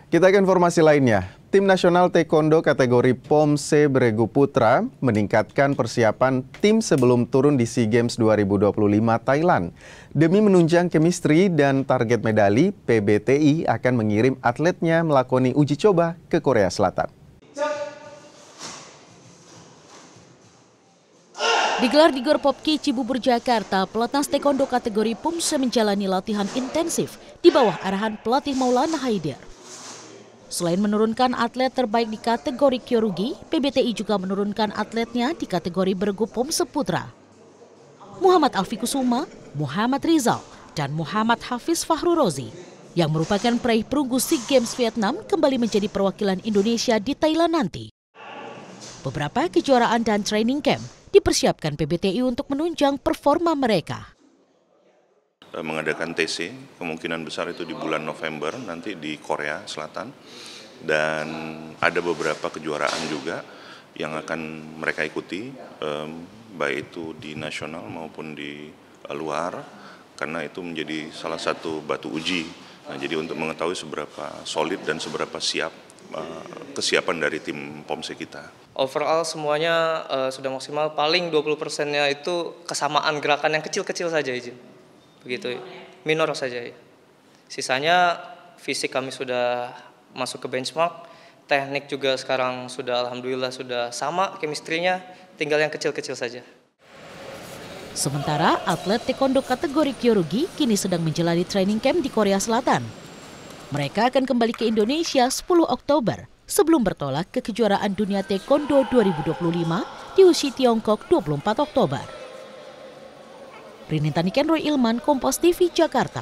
Kita ke informasi lainnya. Tim nasional taekwondo kategori POM-C Beregu Putra meningkatkan persiapan tim sebelum turun di SEA Games 2025 Thailand. Demi menunjang chemistry dan target medali, PBTI akan mengirim atletnya melakoni uji coba ke Korea Selatan. Digelar di Gor Popki Cibubur, Jakarta, pelatnas taekwondo kategori POM-C menjalani latihan intensif di bawah arahan pelatih Maulana Haider. Selain menurunkan atlet terbaik di kategori Kyorugi, PBTI juga menurunkan atletnya di kategori Beregu POM-C Putra. Muhammad Alfi Kusuma, Muhammad Rizal, dan Muhammad Hafiz Fahrurozi yang merupakan peraih perunggu SEA Games Vietnam kembali menjadi perwakilan Indonesia di Thailand nanti. Beberapa kejuaraan dan training camp dipersiapkan PBTI untuk menunjang performa mereka. Mengadakan TC, kemungkinan besar itu di bulan November nanti di Korea Selatan, dan ada beberapa kejuaraan juga yang akan mereka ikuti, baik itu di nasional maupun di luar, karena itu menjadi salah satu batu uji. Nah, jadi untuk mengetahui seberapa solid dan seberapa siap kesiapan dari tim POM-C kita. Overall semuanya sudah maksimal, paling 20%-nya itu kesamaan gerakan yang kecil-kecil saja izin. Begitu, minor saja ya. Sisanya fisik kami sudah masuk ke benchmark, teknik juga sekarang sudah alhamdulillah sudah sama chemistry-nya, tinggal yang kecil-kecil saja. Sementara atlet taekwondo kategori Kyorugi kini sedang menjalani training camp di Korea Selatan. Mereka akan kembali ke Indonesia 10 Oktober sebelum bertolak ke kejuaraan dunia taekwondo 2025 di Wuxi, Tiongkok 24 Oktober. Rinintaniken Roy Ilman, Kompas TV, Jakarta.